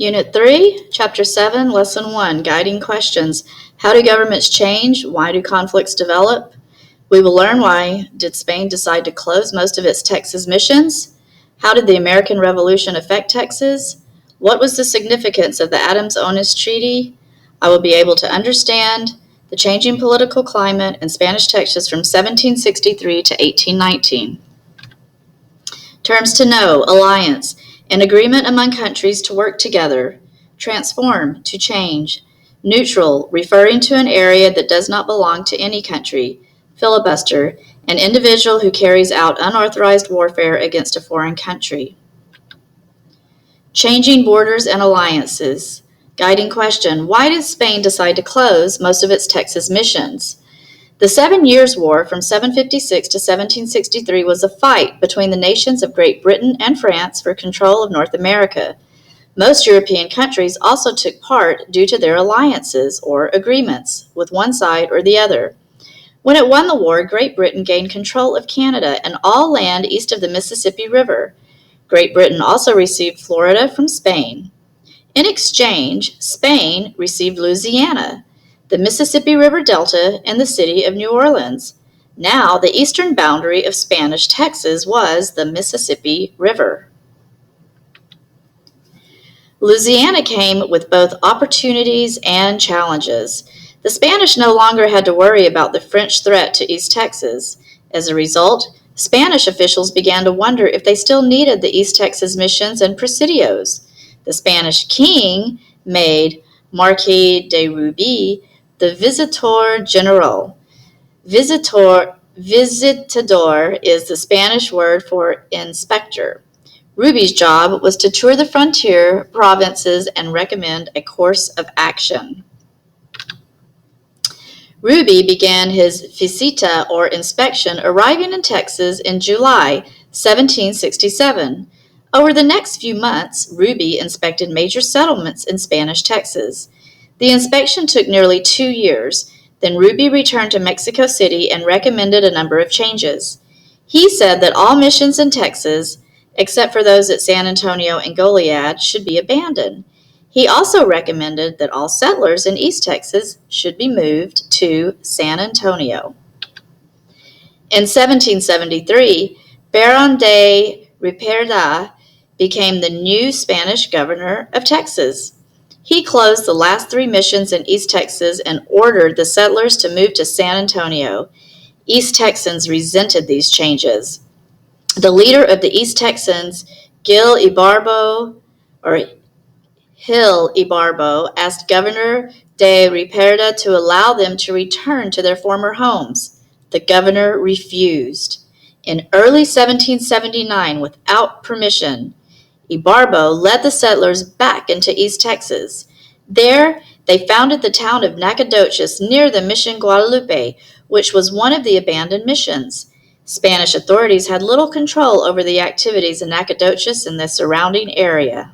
Unit 3, Chapter 7, Lesson 1, Guiding Questions. How do governments change? Why do conflicts develop? We will learn why did Spain decide to close most of its Texas missions? How did the American Revolution affect Texas? What was the significance of the Adams-Onis Treaty? I will be able to understand the changing political climate in Spanish Texas from 1763 to 1819. Terms to know: alliance, an agreement among countries to work together. Transform, to change. Neutral, referring to an area that does not belong to any country. Filibuster, an individual who carries out unauthorized warfare against a foreign country. Changing borders and alliances. Guiding question: why did Spain decide to close most of its Texas missions? The 7 Years' War from 756 to 1763 was a fight between the nations of Great Britain and France for control of North America. Most European countries also took part due to their alliances or agreements with one side or the other. When it won the war, Great Britain gained control of Canada and all land east of the Mississippi River. Great Britain also received Florida from Spain. In exchange, Spain received Louisiana, the Mississippi River Delta, and the city of New Orleans. Now, the eastern boundary of Spanish Texas was the Mississippi River. Louisiana came with both opportunities and challenges. The Spanish no longer had to worry about the French threat to East Texas. As a result, Spanish officials began to wonder if they still needed the East Texas missions and presidios. The Spanish king made Marquis de Ruby the Visitor General. Visitador is the Spanish word for inspector. Ruby's job was to tour the frontier provinces and recommend a course of action. Ruby began his visita or inspection arriving in Texas in July 1767. Over the next few months, Ruby inspected major settlements in Spanish Texas. The inspection took nearly 2 years. Then Ruby returned to Mexico City and recommended a number of changes. He said that all missions in Texas, except for those at San Antonio and Goliad, should be abandoned. He also recommended that all settlers in East Texas should be moved to San Antonio. In 1773, Baron de Ripperda became the new Spanish governor of Texas. He closed the last 3 missions in East Texas and ordered the settlers to move to San Antonio. East Texans resented these changes. The leader of the East Texans, Hill Ibarbo, asked Governor de Ripperda to allow them to return to their former homes. The governor refused. In early 1779, without permission, Ibarbo led the settlers back into East Texas. There, they founded the town of Nacogdoches near the Mission Guadalupe, which was one of the abandoned missions. Spanish authorities had little control over the activities in Nacogdoches and the surrounding area.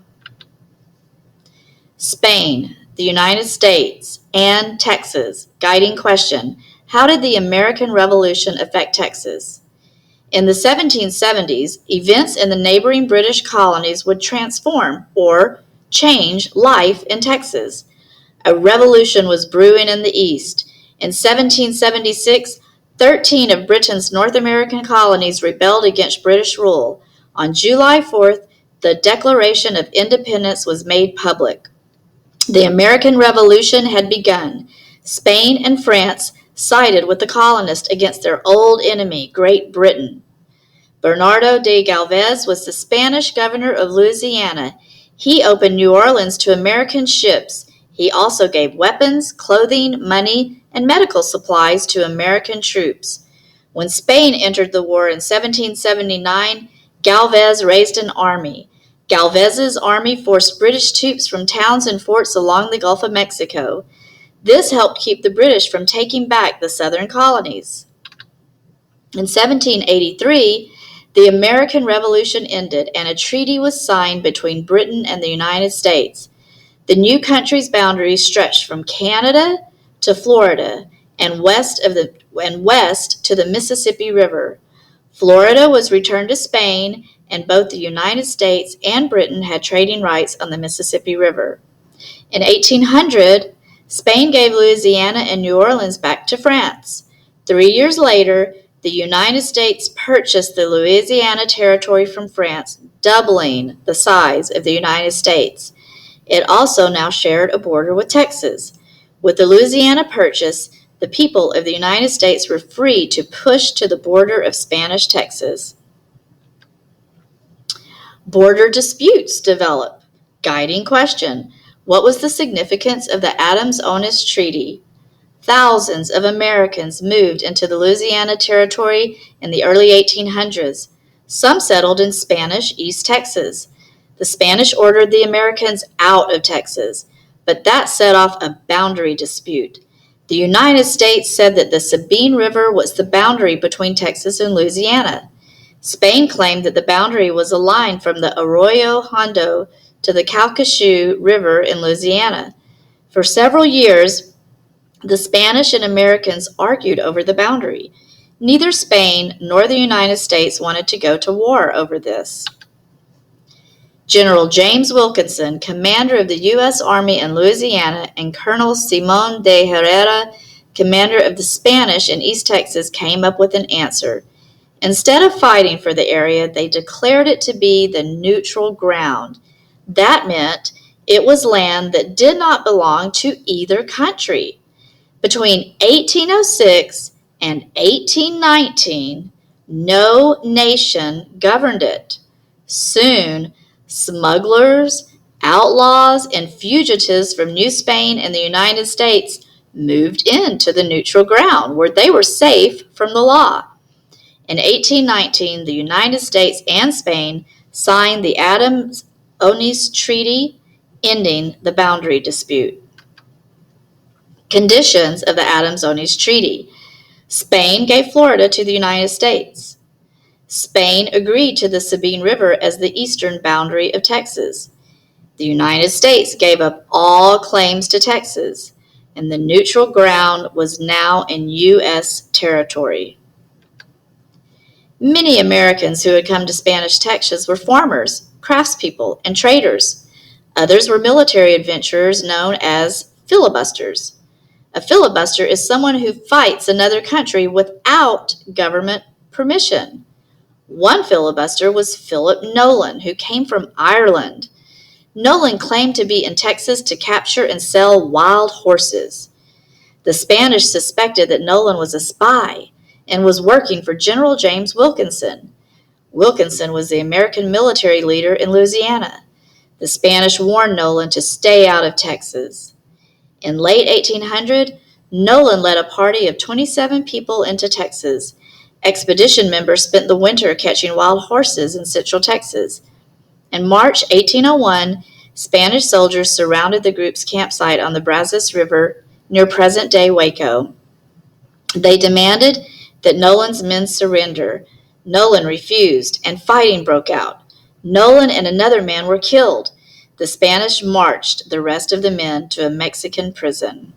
Spain, the United States, and Texas. Guiding question: how did the American Revolution affect Texas? In the 1770s, events in the neighboring British colonies would transform or change life in Texas. A revolution was brewing in the East. In 1776, 13 of Britain's North American colonies rebelled against British rule. On July 4th, the Declaration of Independence was made public. The American Revolution had begun. Spain and France sided with the colonists against their old enemy, Great Britain. Bernardo de Galvez was the Spanish governor of Louisiana. He opened New Orleans to American ships. He also gave weapons, clothing, money, and medical supplies to American troops. When Spain entered the war in 1779, Galvez raised an army. Galvez's army forced British troops from towns and forts along the Gulf of Mexico. This helped keep the British from taking back the southern colonies. In 1783, the American Revolution ended and a treaty was signed between Britain and the United States. The new country's boundaries stretched from Canada to Florida and west to the Mississippi River. Florida was returned to Spain and both the United States and Britain had trading rights on the Mississippi River. In 1800, Spain gave Louisiana and New Orleans back to France. 3 years later, the United States purchased the Louisiana Territory from France, doubling the size of the United States. It also now shared a border with Texas. With the Louisiana Purchase, the people of the United States were free to push to the border of Spanish Texas. Border disputes develop. Guiding question: what was the significance of the Adams-Onis Treaty? Thousands of Americans moved into the Louisiana Territory in the early 1800s. Some settled in Spanish East Texas. The Spanish ordered the Americans out of Texas, but that set off a boundary dispute. The United States said that the Sabine River was the boundary between Texas and Louisiana. Spain claimed that the boundary was a line from the Arroyo Hondo to the Calcasieu River in Louisiana. For several years, the Spanish and Americans argued over the boundary. Neither Spain nor the United States wanted to go to war over this. General James Wilkinson, commander of the U.S. Army in Louisiana, and Colonel Simón de Herrera, commander of the Spanish in East Texas, came up with an answer. Instead of fighting for the area, they declared it to be the neutral ground. That meant it was land that did not belong to either country. Between 1806 and 1819, no nation governed it. Soon, smugglers, outlaws, and fugitives from New Spain and the United States moved into the neutral ground where they were safe from the law. In 1819, the United States and Spain signed the Adams-Onis Treaty, ending the boundary dispute. Conditions of the Adams-Onis Treaty. Spain gave Florida to the United States. Spain agreed to the Sabine River as the eastern boundary of Texas. The United States gave up all claims to Texas, and the neutral ground was now in U.S. territory. Many Americans who had come to Spanish Texas were farmers, craftspeople, and traders. Others were military adventurers known as filibusters. A filibuster is someone who fights another country without government permission. One filibuster was Philip Nolan, who came from Ireland. Nolan claimed to be in Texas to capture and sell wild horses. The Spanish suspected that Nolan was a spy and was working for General James Wilkinson. Wilkinson was the American military leader in Louisiana. The Spanish warned Nolan to stay out of Texas. In late 1800, Nolan led a party of 27 people into Texas. Expedition members spent the winter catching wild horses in central Texas. In March 1801, Spanish soldiers surrounded the group's campsite on the Brazos River near present-day Waco. They demanded that Nolan's men surrender. Nolan refused, and fighting broke out. Nolan and another man were killed. The Spanish marched the rest of the men to a Mexican prison.